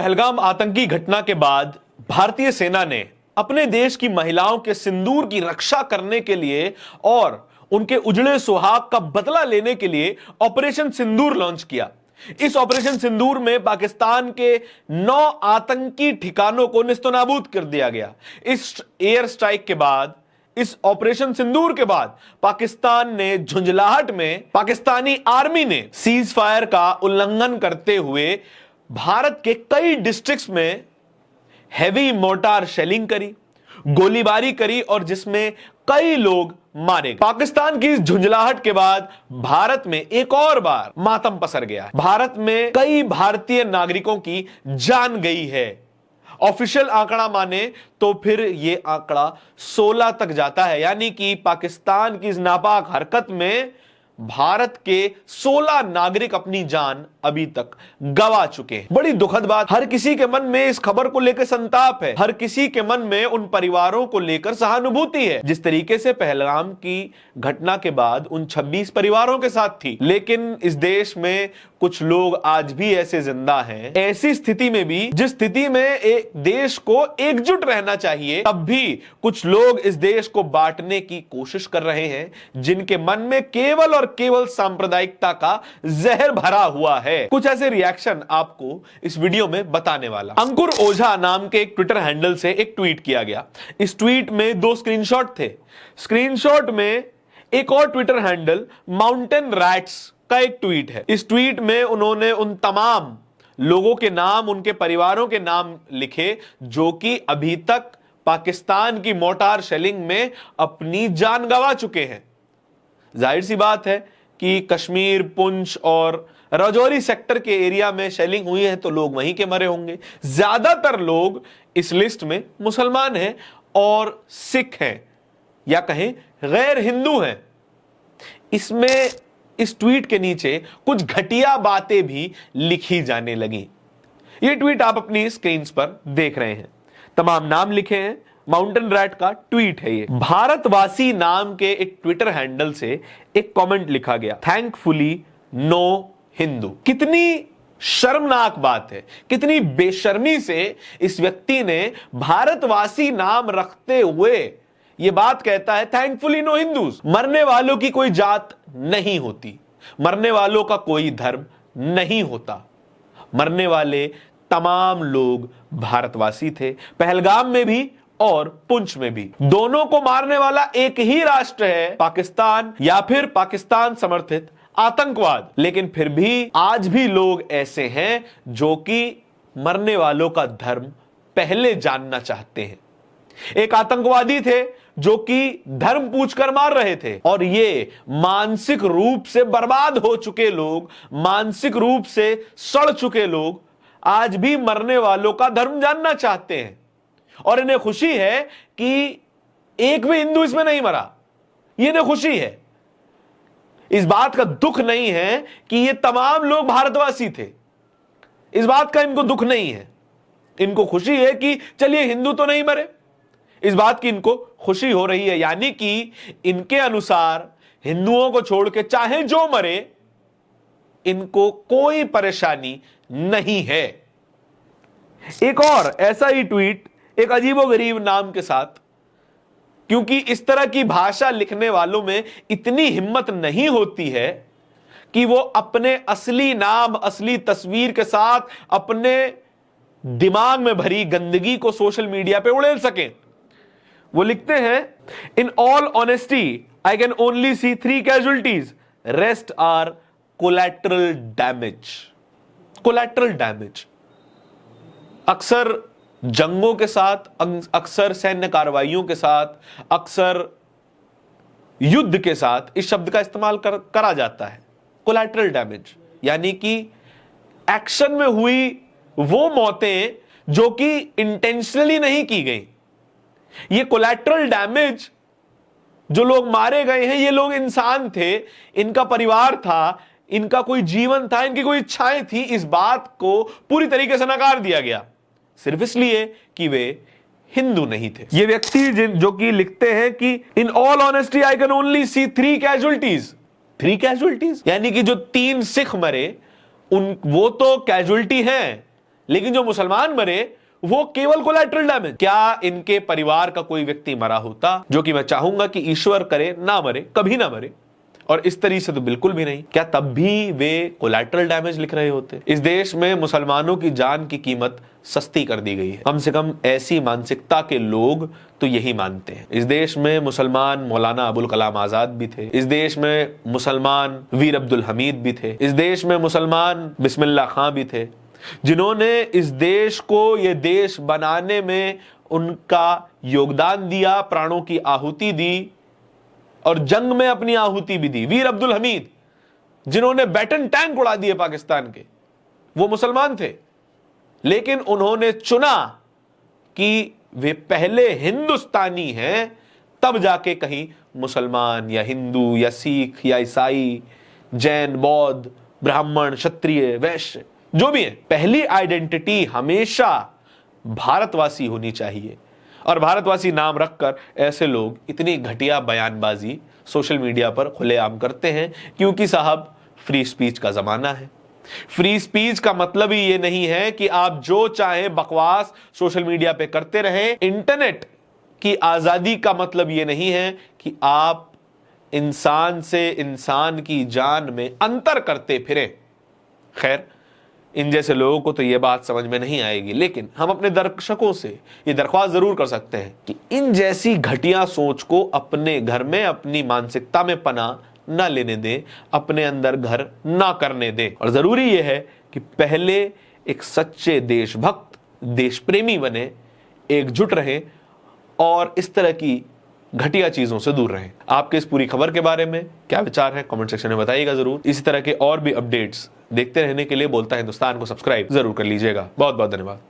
पहलगाम आतंकी घटना के बाद भारतीय सेना ने अपने देश की महिलाओं के सिंदूर की रक्षा करने के लिए और उनके उजड़े सुहाग का बदला लेने के लिए ऑपरेशन सिंदूर लॉन्च किया। इस ऑपरेशन सिंदूर में पाकिस्तान के 9 आतंकी ठिकानों को निस्तनाबूद कर दिया गया। इस एयर स्ट्राइक के बाद, इस ऑपरेशन सिंदूर के बाद पाकिस्तान ने झुंझलाहट में पाकिस्तानी आर्मी ने सीज फायर का उल्लंघन करते हुए भारत के कई डिस्ट्रिक्ट्स में हैवी मोर्टार शेलिंग करी, गोलीबारी करी और जिसमें कई लोग मारे गए। पाकिस्तान की इस झुंझलाहट के बाद भारत में एक और बार मातम पसर गया। भारत में कई भारतीय नागरिकों की जान गई है। ऑफिशियल आंकड़ा माने तो फिर यह आंकड़ा 16 तक जाता है, यानी कि पाकिस्तान की इस नापाक हरकत में भारत के 16 नागरिक अपनी जान अभी तक गंवा चुके हैं। बड़ी दुखद बात, हर किसी के मन में इस खबर को लेकर संताप है, हर किसी के मन में उन परिवारों को लेकर सहानुभूति है जिस तरीके से पहलगाम की घटना के बाद उन 26 परिवारों के साथ थी। लेकिन इस देश में कुछ लोग आज भी ऐसे जिंदा हैं। ऐसी स्थिति में भी, जिस स्थिति में एक देश को एकजुट रहना चाहिए, तब भी कुछ लोग इस देश को बांटने की कोशिश कर रहे हैं, जिनके मन में केवल और केवल सांप्रदायिकता का जहर भरा हुआ है। कुछ ऐसे रिएक्शन आपको इस वीडियो में बताने वाला। अंकुर ओझा नाम के एक ट्विटर हैंडल से एक ट्वीट किया गया। इस ट्वीट में 2 स्क्रीनशॉट थे। स्क्रीनशॉट में एक और ट्विटर हैंडल माउंटेन रैट्स का एक ट्वीट है। इस ट्वीट में उन्होंने उन तमाम लोगों के नाम, उनके परिवारों के नाम लिखे जो कि अभी तक पाकिस्तान की मोर्टार शेलिंग में अपनी जान गंवा चुके हैं। जाहिर सी बात है कि कश्मीर, पुंछ और राजौरी सेक्टर के एरिया में शेलिंग हुई है तो लोग वहीं के मरे होंगे। ज्यादातर लोग इस लिस्ट में मुसलमान हैं और सिख हैं, या कहें गैर हिंदू हैं। इसमें इस ट्वीट के नीचे कुछ घटिया बातें भी लिखी जाने लगी। यह ट्वीट आप अपनी स्क्रीन पर देख रहे हैं। तमाम नाम लिखे हैं। माउंटेन रैट का ट्वीट है ये। भारतवासी नाम के एक ट्विटर हैंडल से एक कमेंट लिखा गया, थैंकफुली नो हिंदू। कितनी शर्मनाक बात है, कितनी बेशर्मी से इस व्यक्ति ने भारतवासी नाम रखते हुए यह बात कहता है, थैंकफुली नो हिंदूज। मरने वालों की कोई जात नहीं होती, मरने वालों का कोई धर्म नहीं होता। मरने वाले तमाम लोग भारतवासी थे, पहलगाम में भी और पुंछ में भी। दोनों को मारने वाला एक ही राष्ट्र है, पाकिस्तान या फिर पाकिस्तान समर्थित आतंकवाद। लेकिन फिर भी आज भी लोग ऐसे हैं जो कि मरने वालों का धर्म पहले जानना चाहते हैं। एक आतंकवादी थे जो कि धर्म पूछकर मार रहे थे, और ये मानसिक रूप से बर्बाद हो चुके लोग, मानसिक रूप से सड़ चुके लोग आज भी मरने वालों का धर्म जानना चाहते हैं। और इन्हें खुशी है कि एक भी हिंदू इसमें नहीं मरा, ये इन्हें खुशी है। इस बात का दुख नहीं है कि ये तमाम लोग भारतवासी थे, इस बात का इनको दुख नहीं है। इनको खुशी है कि चलिए हिंदू तो नहीं मरे, इस बात की इनको खुशी हो रही है। यानी कि इनके अनुसार हिंदुओं को छोड़ के चाहे जो मरे, इनको कोई परेशानी नहीं है। एक और ऐसा ही ट्वीट एक अजीबोगरीब नाम के साथ, क्योंकि इस तरह की भाषा लिखने वालों में इतनी हिम्मत नहीं होती है कि वो अपने असली नाम, असली तस्वीर के साथ अपने दिमाग में भरी गंदगी को सोशल मीडिया पे उड़ेल सकें। वो लिखते हैं, in all honesty I can only see 3 casualties, rest are collateral damage. Collateral damage अक्सर जंगों के साथ, अक्सर सैन्य कार्रवाइयों के साथ, अक्सर युद्ध के साथ इस शब्द का इस्तेमाल करा जाता है। कोलैटरल डैमेज यानी कि एक्शन में हुई वो मौतें जो कि इंटेंशनली नहीं की गई। ये कोलैटरल डैमेज, जो लोग मारे गए हैं, ये लोग इंसान थे, इनका परिवार था, इनका कोई जीवन था, इनकी कोई इच्छाएं थी। इस बात को पूरी तरीके से नकार दिया गया सिर्फ इसलिए कि वे हिंदू नहीं थे। ये व्यक्ति जो कि लिखते हैं कि in all honesty I can only see 3 casualties. 3 casualties यानी कि जो 3 सिख मरे, वो तो कैजुअलिटी हैं, लेकिन जो मुसलमान मरे वो केवल कोलैटरल डैमेज। क्या इनके परिवार का कोई व्यक्ति मरा होता, जो कि मैं चाहूंगा कि ईश्वर करे ना मरे, कभी ना मरे, और इस तरीके से तो बिल्कुल भी नहीं, क्या तब भी वे कोलैटरल डैमेज लिख रहे होते? इस देश में मुसलमानों की जान की कीमत सस्ती कर दी गई है। कम से कम ऐसी मानसिकता के लोग तो यही मानते हैं। इस देश में मुसलमान मौलाना अबुल कलाम आजाद भी थे। इस देश में मुसलमान वीर अब्दुल हमीद भी थे। इस देश में मुसलमान बिस्मिल्लाह खां भी थे, जिन्होंने इस देश को ये देश बनाने में उनका योगदान दिया, प्राणों की आहुति दी और जंग में अपनी आहुति भी दी। वीर अब्दुल हमीद, जिन्होंने बैटन टैंक उड़ा दिए पाकिस्तान के, वो मुसलमान थे, लेकिन उन्होंने चुना कि वे पहले हिंदुस्तानी हैं, तब जाके कहीं मुसलमान या हिंदू या सिख या ईसाई, जैन, बौद्ध, ब्राह्मण, क्षत्रिय, वैश्य, जो भी है, पहली आइडेंटिटी हमेशा भारतवासी होनी चाहिए। और भारतवासी नाम रखकर ऐसे लोग इतनी घटिया बयानबाजी सोशल मीडिया पर खुलेआम करते हैं, क्योंकि साहब फ्री स्पीच का जमाना है। फ्री स्पीच का मतलब ही ये नहीं है कि आप जो चाहे बकवास सोशल मीडिया पे करते रहें। इंटरनेट की आजादी का मतलब ये नहीं है कि आप इंसान से इंसान की जान में अंतर करते फिरें। खैर, इन जैसे लोगों को तो यह बात समझ में नहीं आएगी, लेकिन हम अपने दर्शकों से ये दरख्वास्त जरूर कर सकते हैं कि इन जैसी घटिया सोच को अपने घर में, अपनी मानसिकता में पनाह ना लेने दें, अपने अंदर घर ना करने दें। और जरूरी यह है कि पहले एक सच्चे देशभक्त, देश प्रेमी बने, एकजुट रहें और इस तरह की घटिया चीजों से दूर रहें। आपके इस पूरी खबर के बारे में क्या विचार है, कमेंट सेक्शन में बताइएगा जरूर। इसी तरह के और भी अपडेट्स देखते रहने के लिए बोलता हिंदुस्तान को सब्सक्राइब जरूर कर लीजिएगा। बहुत बहुत धन्यवाद।